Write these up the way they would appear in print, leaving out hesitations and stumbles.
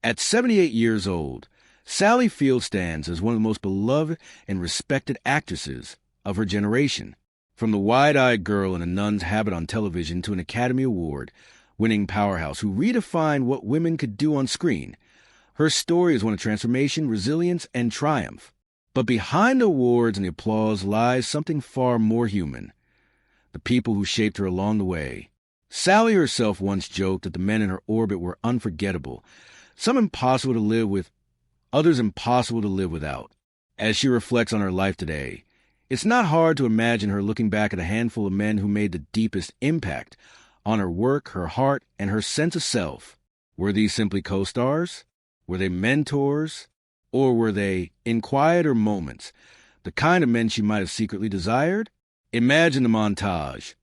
At 78 years old, Sally Field stands as one of the most beloved and respected actresses of her generation. From the wide-eyed girl in a nun's habit on television to an Academy Award-winning powerhouse who redefined what women could do on screen, her story is one of transformation, resilience, and triumph. But behind the awards and the applause lies something far more human: the people who shaped her along the way. Sally herself once joked that the men in her orbit were unforgettable, some impossible to live with, others impossible to live without. As she reflects on her life today, it's not hard to imagine her looking back at a handful of men who made the deepest impact on her work, her heart, and her sense of self. Were these simply co-stars? Were they mentors? Or were they, in quieter moments, the kind of men she might have secretly desired? Imagine the montage.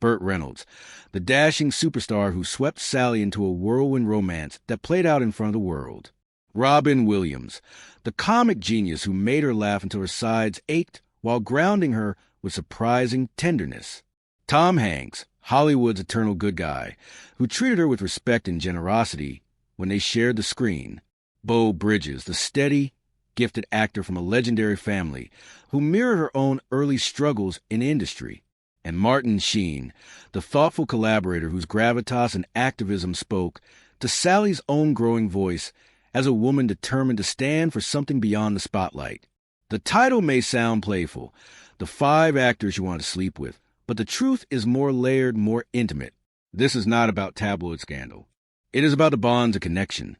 Burt Reynolds, the dashing superstar who swept Sally into a whirlwind romance that played out in front of the world. Robin Williams, the comic genius who made her laugh until her sides ached while grounding her with surprising tenderness. Tom Hanks, Hollywood's eternal good guy, who treated her with respect and generosity when they shared the screen. Beau Bridges, the steady, gifted actor from a legendary family who mirrored her own early struggles in industry. And Martin Sheen, the thoughtful collaborator whose gravitas and activism spoke to Sally's own growing voice as a woman determined to stand for something beyond the spotlight. The title may sound playful, the 5 actors you want to sleep with, but the truth is more layered, more intimate. This is not about tabloid scandal. It is about the bonds of connection.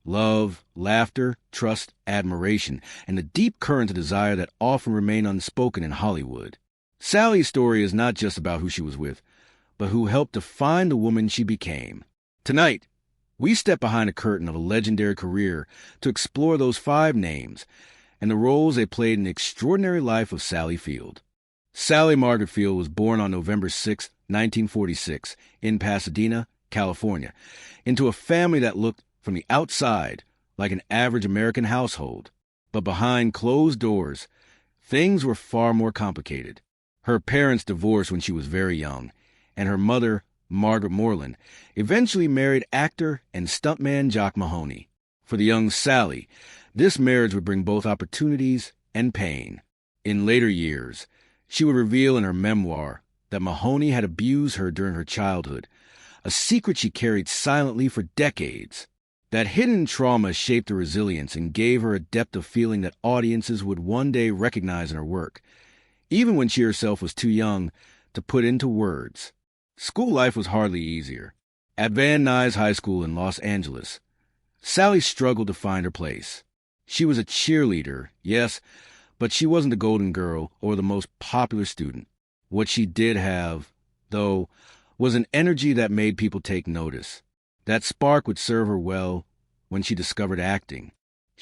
Love, laughter, trust, admiration, and the deep currents of desire that often remain unspoken in Hollywood. Sally's story is not just about who she was with, but who helped define the woman she became. Tonight, we step behind the curtain of a legendary career to explore those 5 names and the roles they played in the extraordinary life of Sally Field. Sally Margaret Field was born on November 6, 1946, in Pasadena, California, into a family that looked from the outside like an average American household. But behind closed doors, things were far more complicated. Her parents divorced when she was very young, and her mother, Margaret Moreland, eventually married actor and stuntman Jock Mahoney. For the young Sally, this marriage would bring both opportunities and pain. In later years, she would reveal in her memoir that Mahoney had abused her during her childhood, a secret she carried silently for decades. That hidden trauma shaped her resilience and gave her a depth of feeling that audiences would one day recognize in her work, even when she herself was too young to put into words. School life was hardly easier. At Van Nuys High School in Los Angeles, Sally struggled to find her place. She was a cheerleader, yes, but she wasn't the golden girl or the most popular student. What she did have, though, was an energy that made people take notice. That spark would serve her well when she discovered acting.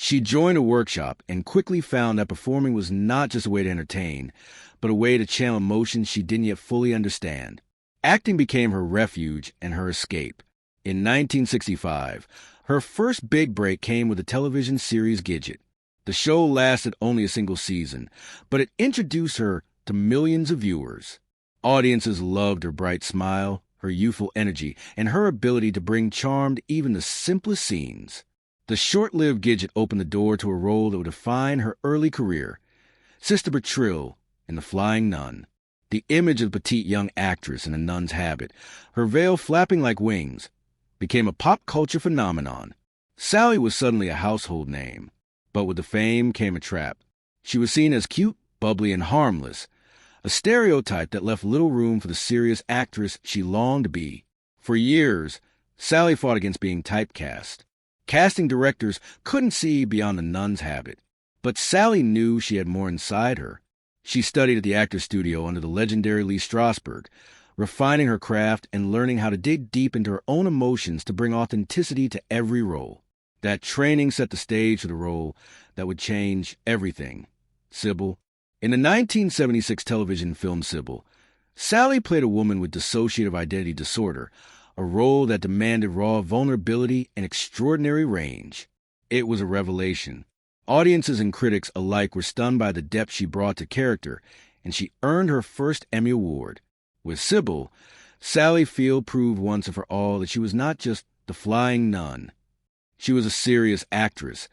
She joined a workshop and quickly found that performing was not just a way to entertain, but a way to channel emotions she didn't yet fully understand. Acting became her refuge and her escape. In 1965, her first big break came with the television series Gidget. The show lasted only a single season, but it introduced her to millions of viewers. Audiences loved her bright smile, her youthful energy, and her ability to bring charm to even the simplest scenes. The short-lived Gidget opened the door to a role that would define her early career, Sister Bertrille in The Flying Nun. The image of the petite young actress in a nun's habit, her veil flapping like wings, became a pop culture phenomenon. Sally was suddenly a household name, but with the fame came a trap. She was seen as cute, bubbly, and harmless, a stereotype that left little room for the serious actress she longed to be. For years, Sally fought against being typecast. Casting directors couldn't see beyond the nun's habit, but Sally knew she had more inside her. She studied at the Actors Studio under the legendary Lee Strasberg, refining her craft and learning how to dig deep into her own emotions to bring authenticity to every role. That training set the stage for the role that would change everything, Sybil. In the 1976 television film Sybil, Sally played a woman with dissociative identity disorder, a role that demanded raw vulnerability and extraordinary range. It was a revelation. Audiences and critics alike were stunned by the depth she brought to character, and she earned her first Emmy Award. With Sybil, Sally Field proved once and for all that she was not just the flying nun. She was a serious actress,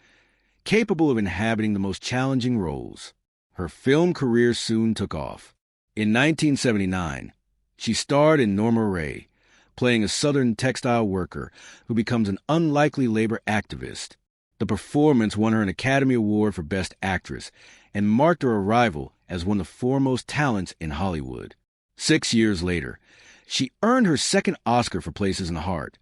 capable of inhabiting the most challenging roles. Her film career soon took off. In 1979, she starred in Norma Rae, playing a Southern textile worker who becomes an unlikely labor activist. The performance won her an Academy Award for Best Actress and marked her arrival as one of the foremost talents in Hollywood. 6 years later, she earned her second Oscar for Places in the Heart,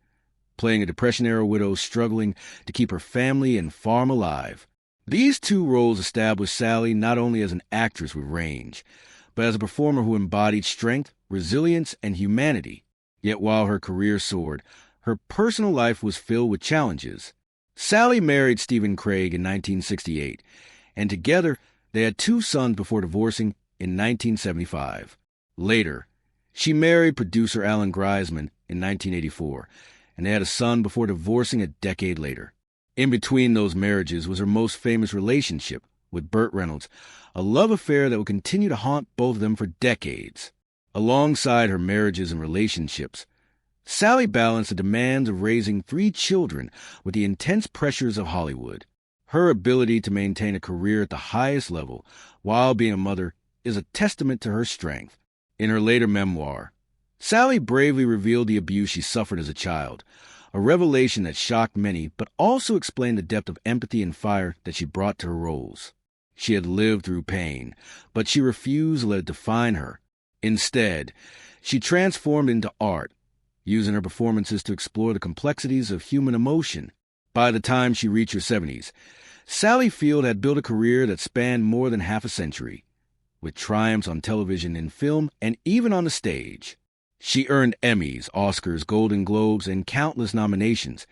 playing a Depression-era widow struggling to keep her family and farm alive. These two roles established Sally not only as an actress with range, but as a performer who embodied strength, resilience, and humanity. Yet while her career soared, her personal life was filled with challenges. Sally married Stephen Craig in 1968, and together they had 2 sons before divorcing in 1975. Later, she married producer Alan Greisman in 1984, and they had a son before divorcing a decade later. In between those marriages was her most famous relationship with Burt Reynolds, a love affair that would continue to haunt both of them for decades. Alongside her marriages and relationships, Sally balanced the demands of raising 3 children with the intense pressures of Hollywood. Her ability to maintain a career at the highest level while being a mother is a testament to her strength. In her later memoir, Sally bravely revealed the abuse she suffered as a child, a revelation that shocked many but also explained the depth of empathy and fire that she brought to her roles. She had lived through pain, but she refused to let it define her. Instead, she transformed into art, using her performances to explore the complexities of human emotion. By the time she reached her 70s, Sally Field had built a career that spanned more than half a century, with triumphs on television and film and even on the stage. She earned Emmys, Oscars, Golden Globes, and countless nominations,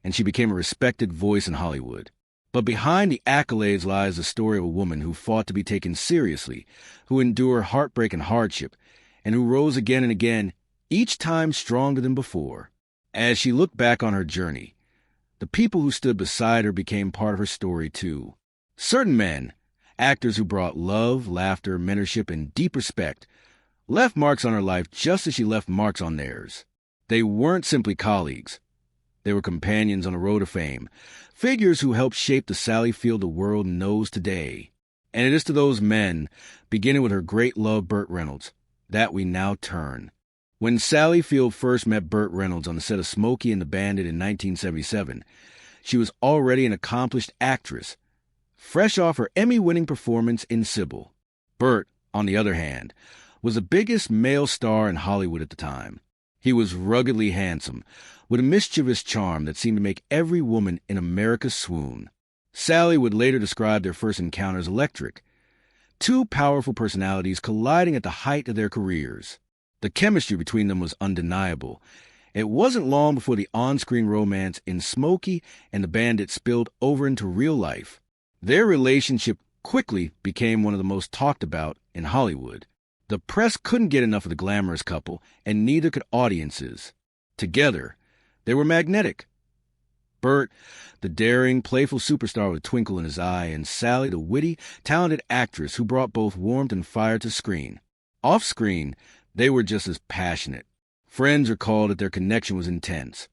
and she became a respected voice in Hollywood. But behind the accolades lies the story of a woman who fought to be taken seriously, who endured heartbreak and hardship, and who rose again and again, each time stronger than before. As she looked back on her journey, the people who stood beside her became part of her story too. Certain men, actors who brought love, laughter, mentorship, and deep respect, left marks on her life just as she left marks on theirs. They weren't simply colleagues. They were companions on the road to fame, figures who helped shape the Sally Field the world knows today. And it is to those men, beginning with her great love Burt Reynolds, that we now turn. When Sally Field first met Burt Reynolds on the set of Smokey and the Bandit in 1977, she was already an accomplished actress, fresh off her Emmy-winning performance in Sybil. Burt, on the other hand, was the biggest male star in Hollywood at the time. He was ruggedly handsome, with a mischievous charm that seemed to make every woman in America swoon. Sally would later describe their first encounter as electric, 2 powerful personalities colliding at the height of their careers. The chemistry between them was undeniable. It wasn't long before the on-screen romance in Smokey and the Bandit spilled over into real life. Their relationship quickly became one of the most talked about in Hollywood. The press couldn't get enough of the glamorous couple, and neither could audiences. Together, they were magnetic. Burt, the daring, playful superstar with a twinkle in his eye, and Sally, the witty, talented actress who brought both warmth and fire to screen. Off-screen, they were just as passionate. Friends recalled that their connection was intense,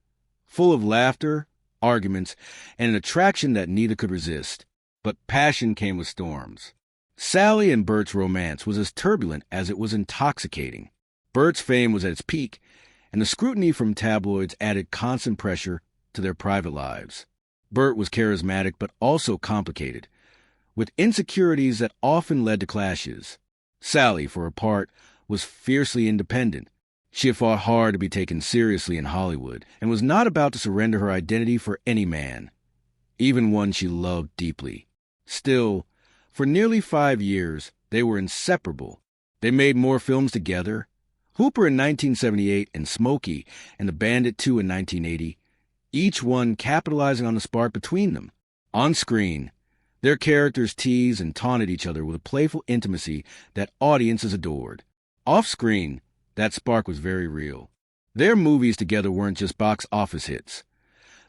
full of laughter, arguments, and an attraction that neither could resist. But passion came with storms. Sally and Burt's romance was as turbulent as it was intoxicating. Burt's fame was at its peak, and the scrutiny from tabloids added constant pressure to their private lives. Burt was charismatic but also complicated, with insecurities that often led to clashes. Sally, for her part, was fiercely independent. She had fought hard to be taken seriously in Hollywood and was not about to surrender her identity for any man, even one she loved deeply. Still, for nearly 5 years, they were inseparable. They made more films together, Hooper in 1978 and Smokey and the Bandit 2 in 1980, each one capitalizing on the spark between them. On screen, their characters teased and taunted each other with a playful intimacy that audiences adored. Off-screen, that spark was very real. Their movies together weren't just box office hits.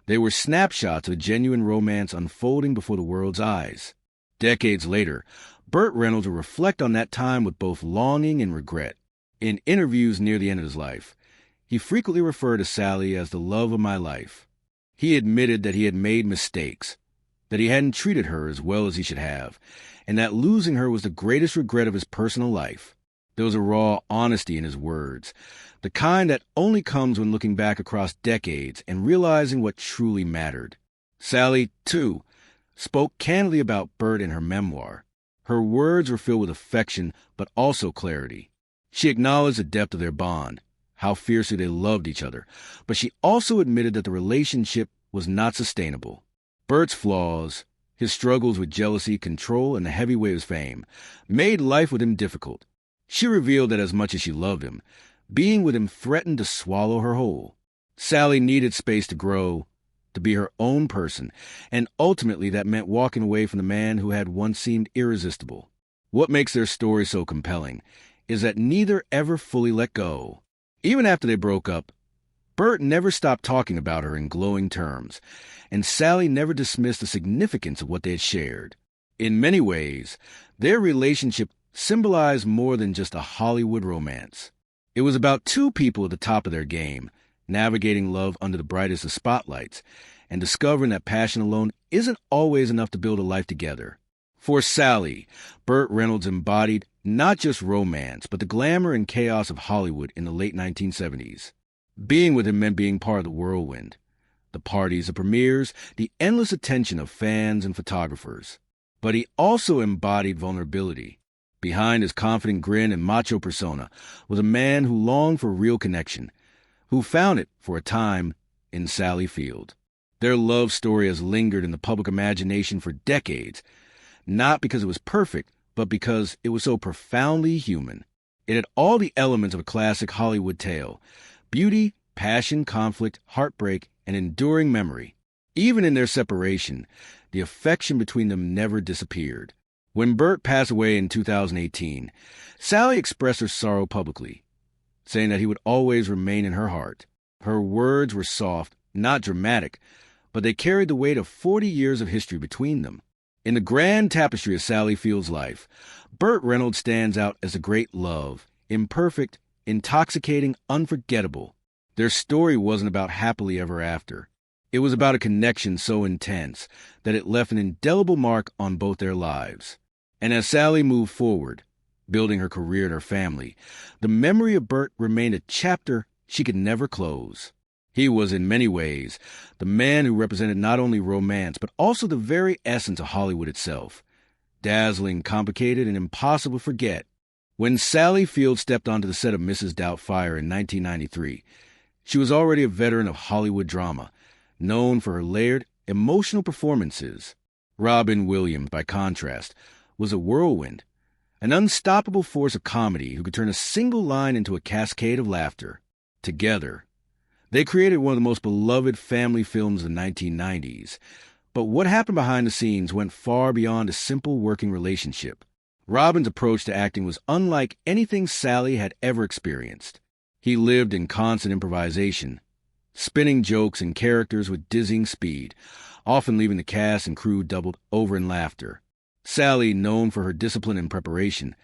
They were snapshots of genuine romance unfolding before the world's eyes. Decades later, Burt Reynolds would reflect on that time with both longing and regret. In interviews near the end of his life, he frequently referred to Sally as the love of my life. He admitted that he had made mistakes, that he hadn't treated her as well as he should have, and that losing her was the greatest regret of his personal life. There was a raw honesty in his words, the kind that only comes when looking back across decades and realizing what truly mattered. Sally, too, spoke candidly about Burt in her memoir. Her words were filled with affection, but also clarity. She acknowledged the depth of their bond, how fiercely they loved each other, but she also admitted that the relationship was not sustainable. Burt's flaws, his struggles with jealousy, control, and the heavy weight of his fame, made life with him difficult. She revealed that as much as she loved him, being with him threatened to swallow her whole. Sally needed space to grow, to be her own person, and ultimately that meant walking away from the man who had once seemed irresistible. What makes their story so compelling is that neither ever fully let go. Even after they broke up, Burt never stopped talking about her in glowing terms, and Sally never dismissed the significance of what they had shared. In many ways, their relationship symbolized more than just a Hollywood romance. It was about two people at the top of their game, navigating love under the brightest of spotlights, and discovering that passion alone isn't always enough to build a life together. For Sally, Burt Reynolds embodied not just romance, but the glamour and chaos of Hollywood in the late 1970s. Being with him meant being part of the whirlwind. The parties, the premieres, the endless attention of fans and photographers. But he also embodied vulnerability. Behind his confident grin and macho persona was a man who longed for real connection, who found it, for a time, in Sally Field. Their love story has lingered in the public imagination for decades, not because it was perfect, but because it was so profoundly human. It had all the elements of a classic Hollywood tale: beauty, passion, conflict, heartbreak, and enduring memory. Even in their separation, the affection between them never disappeared. When Burt passed away in 2018, Sally expressed her sorrow publicly, saying that he would always remain in her heart. Her words were soft, not dramatic, but they carried the weight of 40 years of history between them. In the grand tapestry of Sally Field's life, Burt Reynolds stands out as a great love, imperfect, intoxicating, unforgettable. Their story wasn't about happily ever after. It was about a connection so intense that it left an indelible mark on both their lives. And as Sally moved forward, building her career and her family, the memory of Burt remained a chapter she could never close. He was, in many ways, the man who represented not only romance, but also the very essence of Hollywood itself. Dazzling, complicated, and impossible to forget. When Sally Field stepped onto the set of Mrs. Doubtfire in 1993, she was already a veteran of Hollywood drama, known for her layered, emotional performances. Robin Williams, by contrast, was a whirlwind, an unstoppable force of comedy who could turn a single line into a cascade of laughter. Together, they created one of the most beloved family films of the 1990s. But what happened behind the scenes went far beyond a simple working relationship. Robin's approach to acting was unlike anything Sally had ever experienced. He lived in constant improvisation, spinning jokes and characters with dizzying speed, often leaving the cast and crew doubled over in laughter. Sally, known for her discipline and preparation,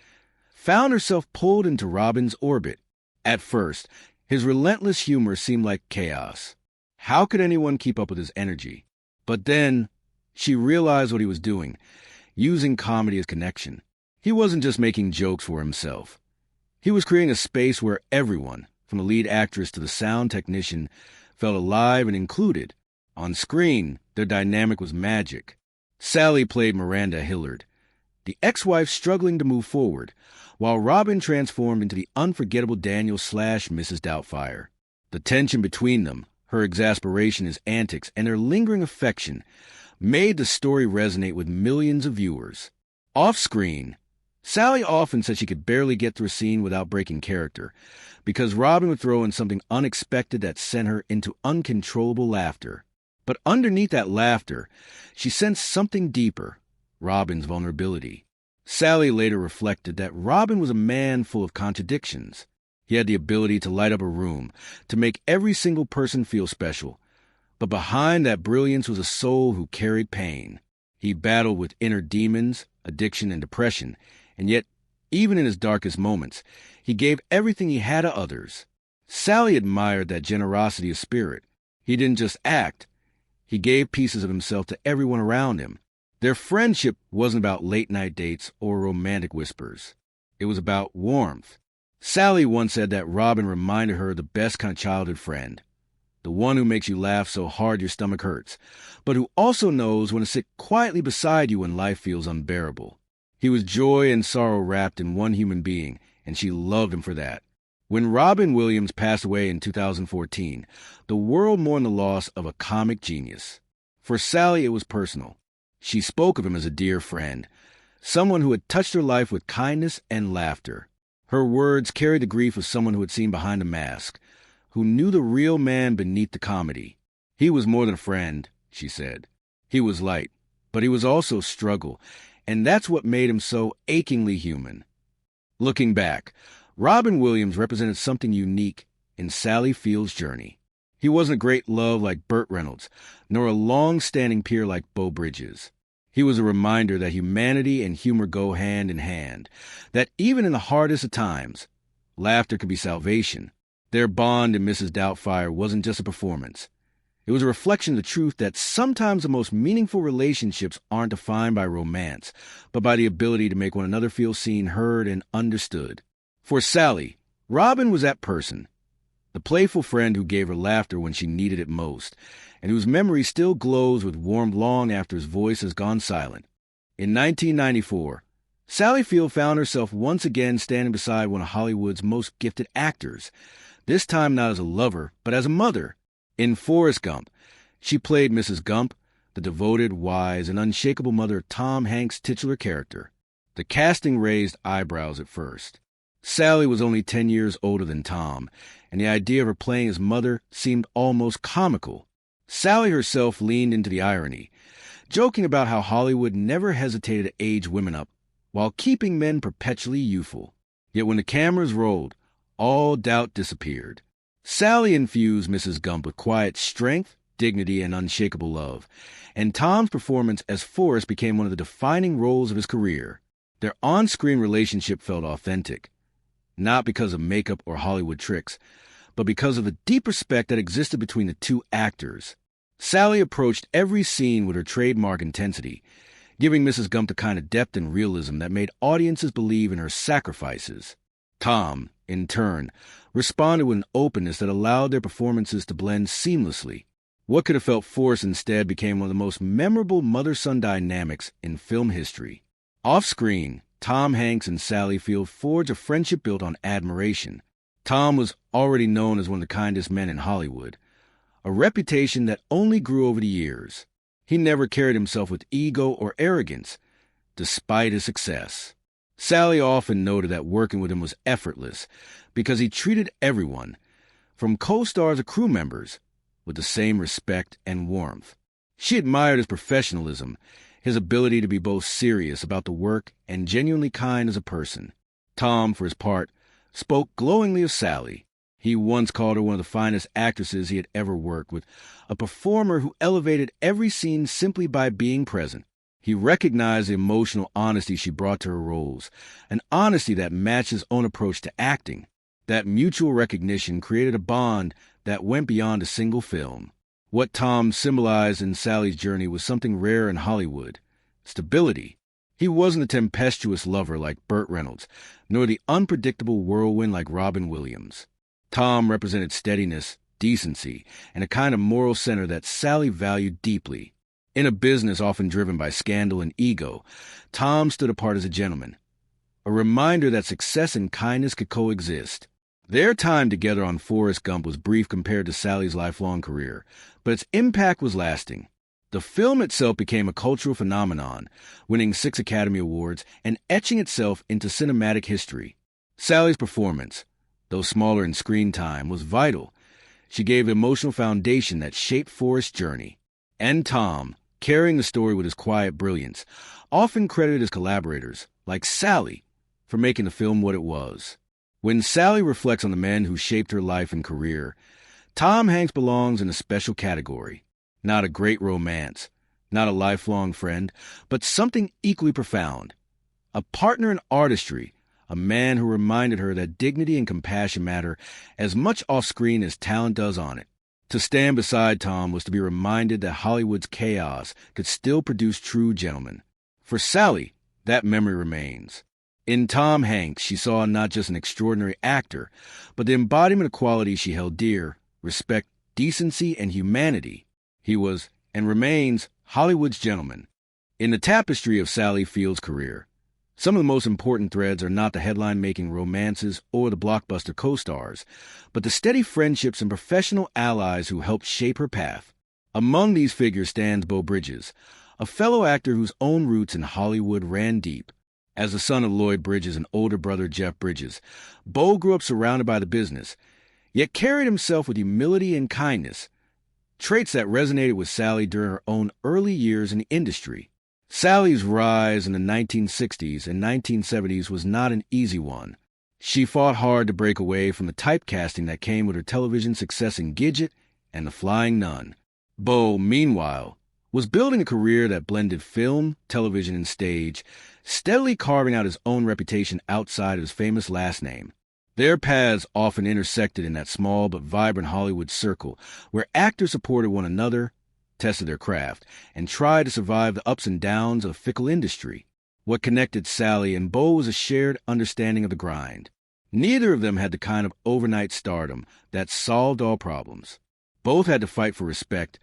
found herself pulled into Robin's orbit. At first, his relentless humor seemed like chaos. How could anyone keep up with his energy? But then, she realized what he was doing, using comedy as connection. He wasn't just making jokes for himself. He was creating a space where everyone, from the lead actress to the sound technician, felt alive and included. On screen, their dynamic was magic. Sally played Miranda Hillard, the ex-wife struggling to move forward, while Robin transformed into the unforgettable Daniel/Mrs. Doubtfire. The tension between them, her exasperation, his antics, and their lingering affection made the story resonate with millions of viewers. Off-screen, Sally often said she could barely get through a scene without breaking character, because Robin would throw in something unexpected that sent her into uncontrollable laughter. But underneath that laughter, she sensed something deeper, Robin's vulnerability. Sally later reflected that Robin was a man full of contradictions. He had the ability to light up a room, to make every single person feel special. But behind that brilliance was a soul who carried pain. He battled with inner demons, addiction, and depression, and yet, even in his darkest moments, he gave everything he had to others. Sally admired that generosity of spirit. He didn't just act, He gave pieces of himself to everyone around him. Their friendship wasn't about late-night dates or romantic whispers. It was about warmth. Sally once said that Robin reminded her of the best kind of childhood friend, the one who makes you laugh so hard your stomach hurts, but who also knows when to sit quietly beside you when life feels unbearable. He was joy and sorrow wrapped in one human being, and she loved him for that. When Robin Williams passed away in 2014, the world mourned the loss of a comic genius. For Sally, it was personal. She spoke of him as a dear friend, someone who had touched her life with kindness and laughter. Her words carried the grief of someone who had seen behind a mask, who knew the real man beneath the comedy. He was more than a friend, she said. He was light, but he was also struggle, and that's what made him so achingly human. Looking back, Robin Williams represented something unique in Sally Field's journey. He wasn't a great love like Burt Reynolds, nor a long-standing peer like Beau Bridges. He was a reminder that humanity and humor go hand in hand, that even in the hardest of times, laughter could be salvation. Their bond in Mrs. Doubtfire wasn't just a performance. It was a reflection of the truth that sometimes the most meaningful relationships aren't defined by romance, but by the ability to make one another feel seen, heard, and understood. For Sally, Robin was that person, the playful friend who gave her laughter when she needed it most, and whose memory still glows with warmth long after his voice has gone silent. In 1994, Sally Field found herself once again standing beside one of Hollywood's most gifted actors, this time not as a lover, but as a mother. In Forrest Gump, she played Mrs. Gump, the devoted, wise, and unshakable mother of Tom Hanks' titular character. The casting raised eyebrows at first. Sally was only 10 years older than Tom, and the idea of her playing his mother seemed almost comical. Sally herself leaned into the irony, joking about how Hollywood never hesitated to age women up while keeping men perpetually youthful. Yet when the cameras rolled, all doubt disappeared. Sally infused Mrs. Gump with quiet strength, dignity, and unshakable love, and Tom's performance as Forrest became one of the defining roles of his career. Their on-screen relationship felt authentic, not because of makeup or Hollywood tricks, but because of the deep respect that existed between the two actors. Sally approached every scene with her trademark intensity, giving Mrs. Gump the kind of depth and realism that made audiences believe in her sacrifices. Tom, in turn, responded with an openness that allowed their performances to blend seamlessly. What could have felt forced instead became one of the most memorable mother-son dynamics in film history. Off-screen, Tom Hanks and Sally Field forged a friendship built on admiration. Tom was already known as one of the kindest men in Hollywood, a reputation that only grew over the years. He never carried himself with ego or arrogance, despite his success. Sally often noted that working with him was effortless because he treated everyone, from co-stars to crew members, with the same respect and warmth. She admired his professionalism, his ability to be both serious about the work and genuinely kind as a person. Tom, for his part, spoke glowingly of Sally. He once called her one of the finest actresses he had ever worked with, a performer who elevated every scene simply by being present. He recognized the emotional honesty she brought to her roles, an honesty that matched his own approach to acting. That mutual recognition created a bond that went beyond a single film. What Tom symbolized in Sally's journey was something rare in Hollywood: stability. He wasn't a tempestuous lover like Burt Reynolds, nor the unpredictable whirlwind like Robin Williams. Tom represented steadiness, decency, and a kind of moral center that Sally valued deeply. In a business often driven by scandal and ego, Tom stood apart as a gentleman, a reminder that success and kindness could coexist. Their time together on Forrest Gump was brief compared to Sally's lifelong career, but its impact was lasting. The film itself became a cultural phenomenon, winning 6 Academy Awards and etching itself into cinematic history. Sally's performance, though smaller in screen time, was vital. She gave the emotional foundation that shaped Forrest's journey. And Tom, carrying the story with his quiet brilliance, often credited his collaborators, like Sally, for making the film what it was. When Sally reflects on the men who shaped her life and career, Tom Hanks belongs in a special category. Not a great romance, not a lifelong friend, but something equally profound. A partner in artistry, a man who reminded her that dignity and compassion matter as much off-screen as talent does on it. To stand beside Tom was to be reminded that Hollywood's chaos could still produce true gentlemen. For Sally, that memory remains. In Tom Hanks, she saw not just an extraordinary actor, but the embodiment of qualities she held dear: respect, decency, and humanity. He was, and remains, Hollywood's gentleman. In the tapestry of Sally Field's career, some of the most important threads are not the headline-making romances or the blockbuster co-stars, but the steady friendships and professional allies who helped shape her path. Among these figures stands Beau Bridges, a fellow actor whose own roots in Hollywood ran deep. As the son of Lloyd Bridges and older brother Jeff Bridges, Beau grew up surrounded by the business, yet carried himself with humility and kindness, traits that resonated with Sally during her own early years in the industry. Sally's rise in the 1960s and 1970s was not an easy one. She fought hard to break away from the typecasting that came with her television success in Gidget and The Flying Nun. Beau, meanwhile, was building a career that blended film, television, and stage, steadily carving out his own reputation outside of his famous last name. Their paths often intersected in that small but vibrant Hollywood circle where actors supported one another, tested their craft, and tried to survive the ups and downs of a fickle industry. What connected Sally and Beau was a shared understanding of the grind. Neither of them had the kind of overnight stardom that solved all problems. Both had to fight for respect,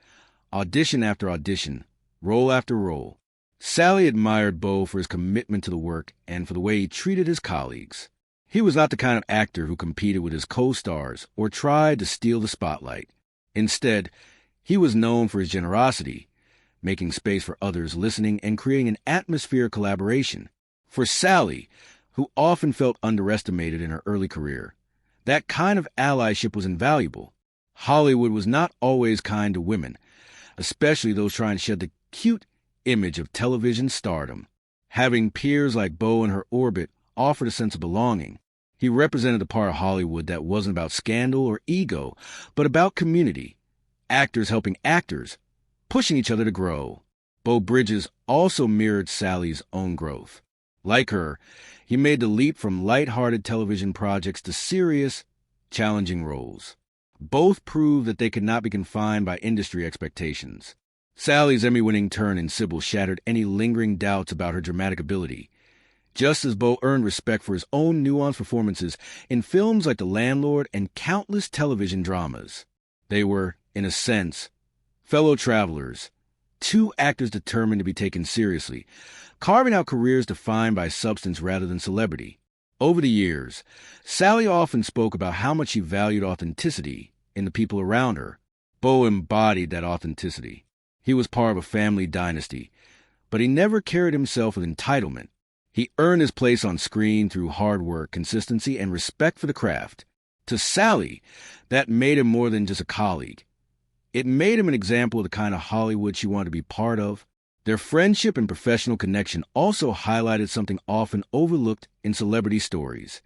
audition after audition, role after role. Sally admired Beau for his commitment to the work and for the way he treated his colleagues. He was not the kind of actor who competed with his co-stars or tried to steal the spotlight. Instead, he was known for his generosity, making space for others listening and creating an atmosphere of collaboration. For Sally, who often felt underestimated in her early career, that kind of allyship was invaluable. Hollywood was not always kind to women, especially those trying to shed the cute image of television stardom. Having peers like Beau in her orbit offered a sense of belonging. He represented a part of Hollywood that wasn't about scandal or ego, but about community. Actors helping actors, pushing each other to grow. Beau Bridges also mirrored Sally's own growth. Like her, he made the leap from light-hearted television projects to serious, challenging roles. Both proved that they could not be confined by industry expectations. Sally's Emmy-winning turn in Sybil shattered any lingering doubts about her dramatic ability, just as Beau earned respect for his own nuanced performances in films like The Landlord and countless television dramas. They were, in a sense, fellow travelers, two actors determined to be taken seriously, carving out careers defined by substance rather than celebrity. Over the years, Sally often spoke about how much she valued authenticity in the people around her. Beau embodied that authenticity. He was part of a family dynasty, but he never carried himself with entitlement. He earned his place on screen through hard work, consistency, and respect for the craft. To Sally, that made him more than just a colleague. It made him an example of the kind of Hollywood she wanted to be part of. Their friendship and professional connection also highlighted something often overlooked in celebrity stories.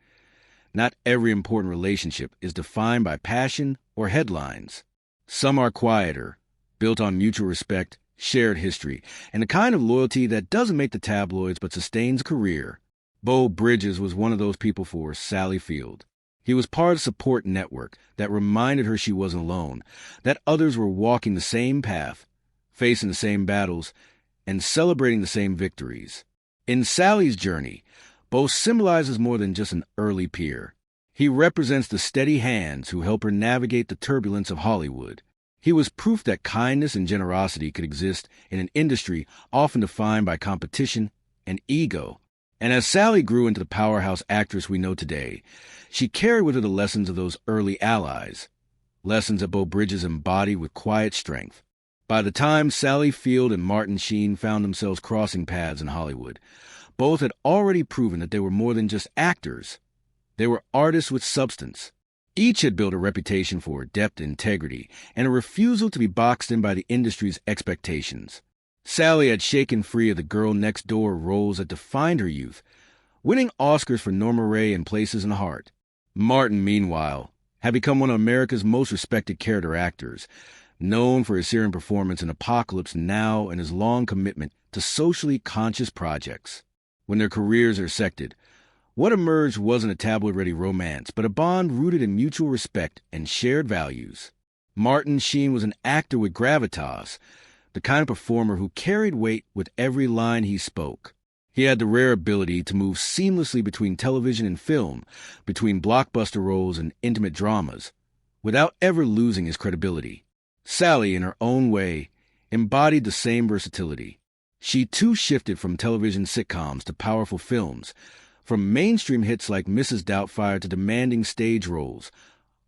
Not every important relationship is defined by passion or headlines. Some are quieter, built on mutual respect, shared history, and the kind of loyalty that doesn't make the tabloids but sustains a career. Beau Bridges was one of those people for Sally Field. He was part of a support network that reminded her she wasn't alone, that others were walking the same path, facing the same battles, and celebrating the same victories. In Sally's journey, Beau symbolizes more than just an early peer. He represents the steady hands who help her navigate the turbulence of Hollywood. He was proof that kindness and generosity could exist in an industry often defined by competition and ego. And as Sally grew into the powerhouse actress we know today, she carried with her the lessons of those early allies, lessons that Beau Bridges embodied with quiet strength. By the time Sally Field and Martin Sheen found themselves crossing paths in Hollywood, both had already proven that they were more than just actors. They were artists with substance. Each had built a reputation for depth and integrity, and a refusal to be boxed in by the industry's expectations. Sally had shaken free of the girl-next-door roles that defined her youth, winning Oscars for Norma Rae and Places in the Heart. Martin, meanwhile, had become one of America's most respected character actors, known for his searing performance in Apocalypse Now and his long commitment to socially conscious projects. When their careers intersected, what emerged wasn't a tabloid-ready romance, but a bond rooted in mutual respect and shared values. Martin Sheen was an actor with gravitas, the kind of performer who carried weight with every line he spoke. He had the rare ability to move seamlessly between television and film, between blockbuster roles and intimate dramas, without ever losing his credibility. Sally, in her own way, embodied the same versatility. She too shifted from television sitcoms to powerful films, from mainstream hits like Mrs. Doubtfire to demanding stage roles,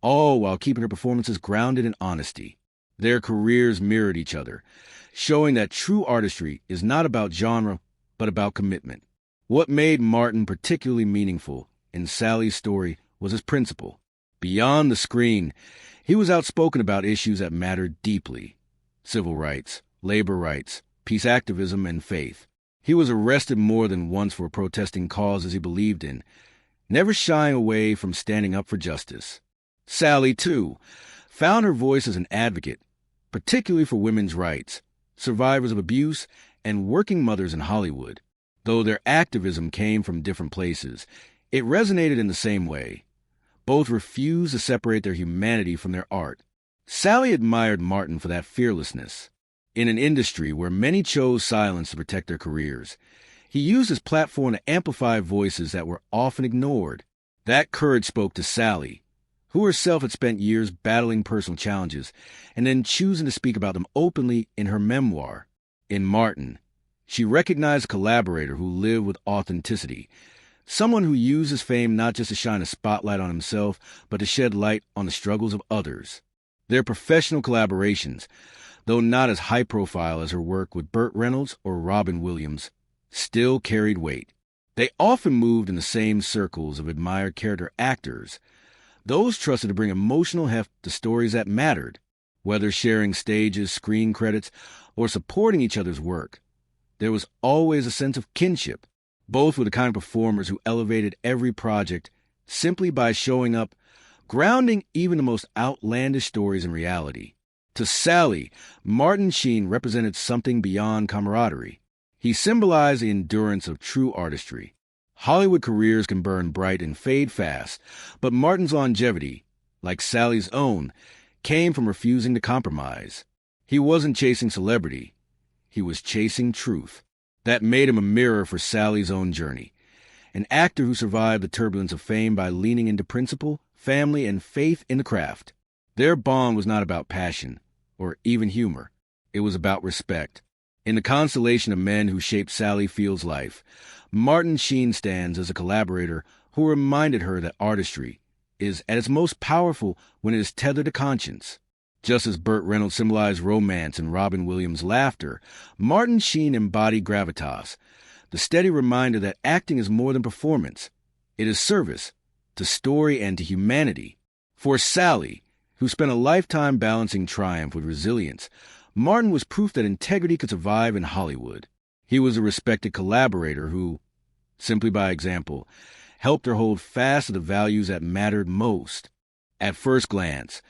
all while keeping her performances grounded in honesty. Their careers mirrored each other, showing that true artistry is not about genre, but about commitment. What made Martin particularly meaningful in Sally's story was his principle. Beyond the screen, he was outspoken about issues that mattered deeply: civil rights, labor rights, peace activism, and faith. He was arrested more than once for protesting causes he believed in, never shying away from standing up for justice. Sally, too, found her voice as an advocate, particularly for women's rights, survivors of abuse, and working mothers in Hollywood. Though their activism came from different places, it resonated in the same way. Both refused to separate their humanity from their art. Sally admired Martin for that fearlessness. In an industry where many chose silence to protect their careers, he used his platform to amplify voices that were often ignored. That courage spoke to Sally, who herself had spent years battling personal challenges and then choosing to speak about them openly in her memoir. In Martin, she recognized a collaborator who lived with authenticity, someone who used his fame not just to shine a spotlight on himself, but to shed light on the struggles of others. Their professional collaborations, though not as high-profile as her work with Burt Reynolds or Robin Williams, still carried weight. They often moved in the same circles of admired character actors, those trusted to bring emotional heft to stories that mattered, whether sharing stages, screen credits, or supporting each other's work. There was always a sense of kinship. Both were the kind of performers who elevated every project simply by showing up, grounding even the most outlandish stories in reality. To Sally, Martin Sheen represented something beyond camaraderie. He symbolized the endurance of true artistry. Hollywood careers can burn bright and fade fast, but Martin's longevity, like Sally's own, came from refusing to compromise. He wasn't chasing celebrity. He was chasing truth. That made him a mirror for Sally's own journey, an actor who survived the turbulence of fame by leaning into principle, family, and faith in the craft. Their bond was not about passion, or even humor. It was about respect. In the constellation of men who shaped Sally Field's life, Martin Sheen stands as a collaborator who reminded her that artistry is at its most powerful when it is tethered to conscience. Just as Burt Reynolds symbolized romance and Robin Williams' laughter, Martin Sheen embodied gravitas, the steady reminder that acting is more than performance. It is service, to story and to humanity. For Sally, who spent a lifetime balancing triumph with resilience, Martin was proof that integrity could survive in Hollywood. He was a respected collaborator who, simply by example, helped her hold fast to the values that mattered most. At first glance,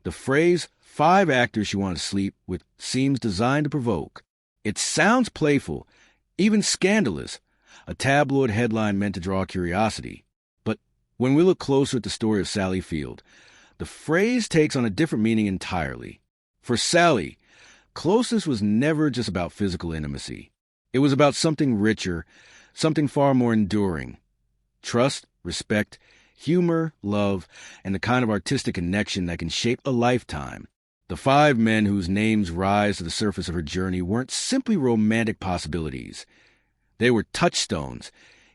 the phrase 5 actors she wanted to sleep with seems designed to provoke. It sounds playful, even scandalous, a tabloid headline meant to draw curiosity. But when we look closer at the story of Sally Field, the phrase takes on a different meaning entirely. For Sally, closeness was never just about physical intimacy. It was about something richer, something far more enduring. Trust, respect, humor, love, and the kind of artistic connection that can shape a lifetime. The 5 men whose names rise to the surface of her journey weren't simply romantic possibilities. They were touchstones,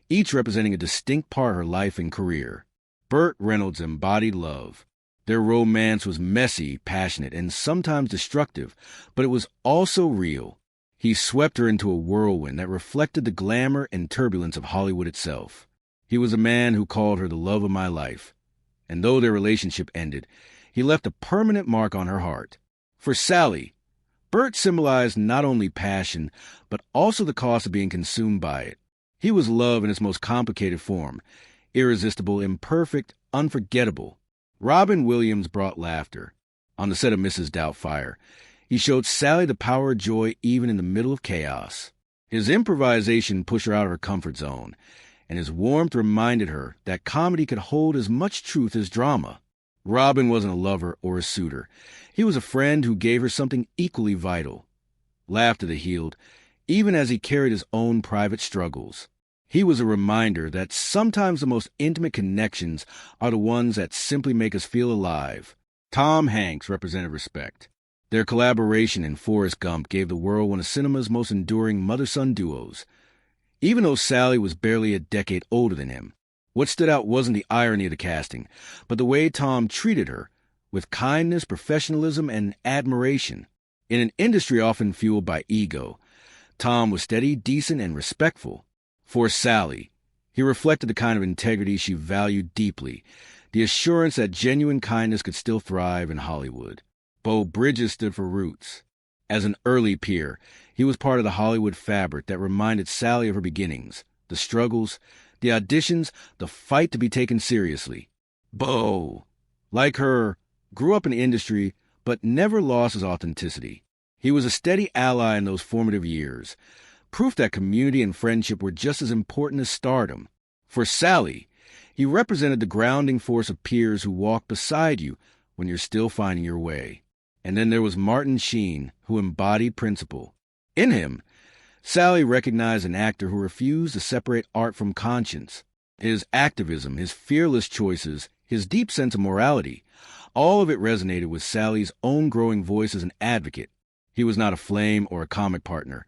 each representing a distinct part of her life and career. Burt Reynolds embodied love. Their romance was messy, passionate, and sometimes destructive, but it was also real. He swept her into a whirlwind that reflected the glamour and turbulence of Hollywood itself. He was a man who called her the love of my life, and though their relationship ended, he left a permanent mark on her heart. For Sally, Burt symbolized not only passion, but also the cost of being consumed by it. He was love in its most complicated form, irresistible, imperfect, unforgettable. Robin Williams brought laughter. On the set of Mrs. Doubtfire, he showed Sally the power of joy even in the middle of chaos. His improvisation pushed her out of her comfort zone, and his warmth reminded her that comedy could hold as much truth as drama. Robin wasn't a lover or a suitor. He was a friend who gave her something equally vital, laughter that healed, even as he carried his own private struggles. He was a reminder that sometimes the most intimate connections are the ones that simply make us feel alive. Tom Hanks represented respect. Their collaboration in Forrest Gump gave the world one of cinema's most enduring mother-son duos. Even though Sally was barely a decade older than him, what stood out wasn't the irony of the casting, but the way Tom treated her, with kindness, professionalism, and admiration. In an industry often fueled by ego, Tom was steady, decent, and respectful. For Sally, he reflected the kind of integrity she valued deeply, the assurance that genuine kindness could still thrive in Hollywood. Beau Bridges stood for roots. As an early peer, he was part of the Hollywood fabric that reminded Sally of her beginnings, the struggles, the auditions, the fight to be taken seriously. Beau, like her, grew up in the industry, but never lost his authenticity. He was a steady ally in those formative years, proof that community and friendship were just as important as stardom. For Sally, he represented the grounding force of peers who walk beside you when you're still finding your way. And then there was Sheen, who embodied principle. In him, Sally recognized an actor who refused to separate art from conscience. His activism, his fearless choices, his deep sense of morality, all of it resonated with Sally's own growing voice as an advocate. He was not a flame or a comic partner,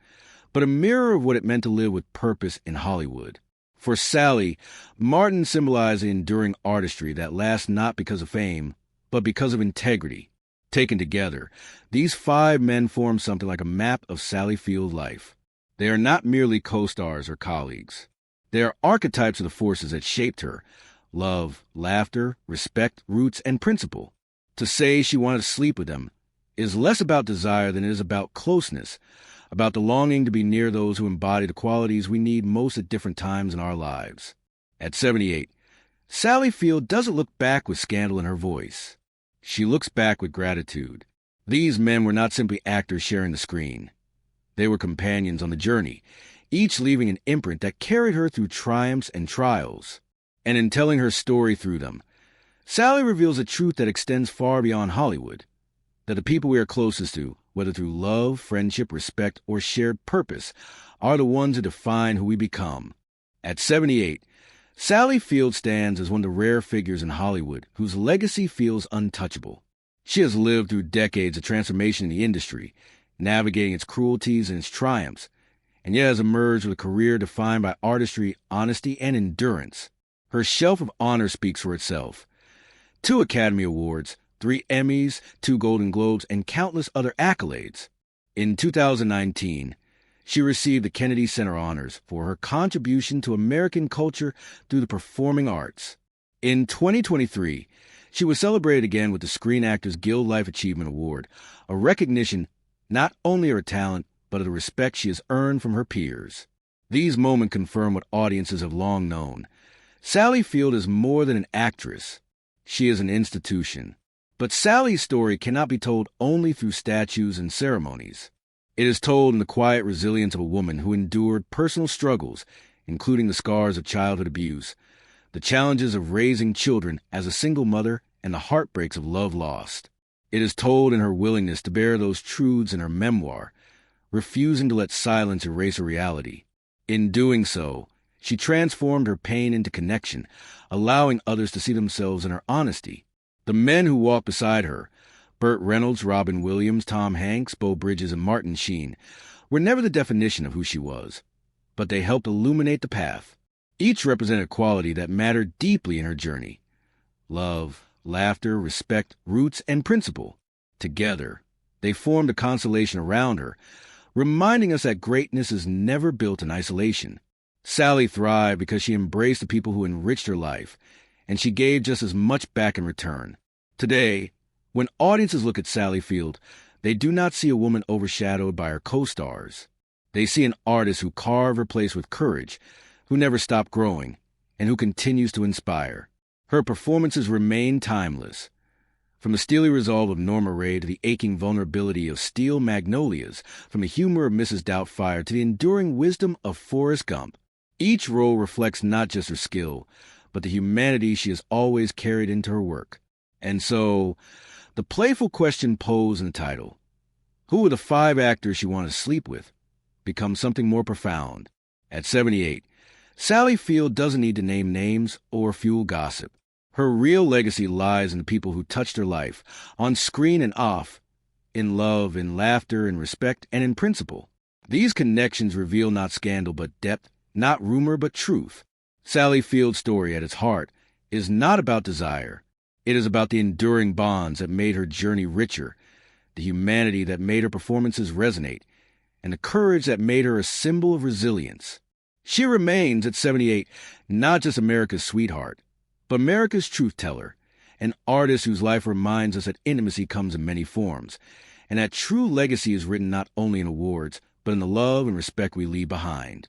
but a mirror of what it meant to live with purpose in Hollywood. For Sally, Martin symbolized the enduring artistry that lasts not because of fame, but because of integrity. Taken together, these 5 men form something like a map of Sally Field's life. They are not merely co-stars or colleagues. They are archetypes of the forces that shaped her: love, laughter, respect, roots, and principle. To say she wanted to sleep with them is less about desire than it is about closeness, about the longing to be near those who embody the qualities we need most at different times in our lives. At 78, Sally Field doesn't look back with scandal in her voice. She looks back with gratitude. These men were not simply actors sharing the screen. They were companions on the journey, each leaving an imprint that carried her through triumphs and trials. And in telling her story through them, Sally reveals a truth that extends far beyond Hollywood, that the people we are closest to, whether through love, friendship, respect, or shared purpose, are the ones who define who we become. At 78, Sally Field stands as one of the rare figures in Hollywood whose legacy feels untouchable. She has lived through decades of transformation in the industry, navigating its cruelties and its triumphs, and yet has emerged with a career defined by artistry, honesty, and endurance. Her shelf of honor speaks for itself. 2 Academy Awards, 3 Emmys, 2 Golden Globes, and countless other accolades. In 2019, she received the Kennedy Center Honors for her contribution to American culture through the performing arts. In 2023, she was celebrated again with the Screen Actors Guild Life Achievement Award, a recognition not only of her talent, but of the respect she has earned from her peers. These moments confirm what audiences have long known. Sally Field is more than an actress. She is an institution. But Sally's story cannot be told only through statues and ceremonies. It is told in the quiet resilience of a woman who endured personal struggles, including the scars of childhood abuse, the challenges of raising children as a single mother, and the heartbreaks of love lost. It is told in her willingness to bear those truths in her memoir, refusing to let silence erase her reality. In doing so, she transformed her pain into connection, allowing others to see themselves in her honesty. The men who walked beside her, Burt Reynolds, Robin Williams, Tom Hanks, Beau Bridges, and Sheen, were never the definition of who she was, but they helped illuminate the path. Each represented a quality that mattered deeply in her journey: love, laughter, respect, roots, and principle. Together, they formed a constellation around her, reminding us that greatness is never built in isolation. Sally thrived because she embraced the people who enriched her life, and she gave just as much back in return. Today, when audiences look at Sally Field, they do not see a woman overshadowed by her co-stars. They see an artist who carved her place with courage, who never stopped growing, and who continues to inspire. Her performances remain timeless. From the steely resolve of Norma Rae to the aching vulnerability of Steel Magnolias, from the humor of Mrs. Doubtfire to the enduring wisdom of Forrest Gump, each role reflects not just her skill, but the humanity she has always carried into her work. And so, the playful question posed in the title, who are the 5 actors she wanted to sleep with, becomes something more profound. At 78, Sally Field doesn't need to name names or fuel gossip. Her real legacy lies in the people who touched her life, on screen and off, in love, in laughter, in respect, and in principle. These connections reveal not scandal but depth, not rumor but truth. Sally Field's story at its heart is not about desire. It is about the enduring bonds that made her journey richer, the humanity that made her performances resonate, and the courage that made her a symbol of resilience. She remains, at 78, not just America's sweetheart, but America's truth-teller, an artist whose life reminds us that intimacy comes in many forms, and that true legacy is written not only in awards, but in the love and respect we leave behind.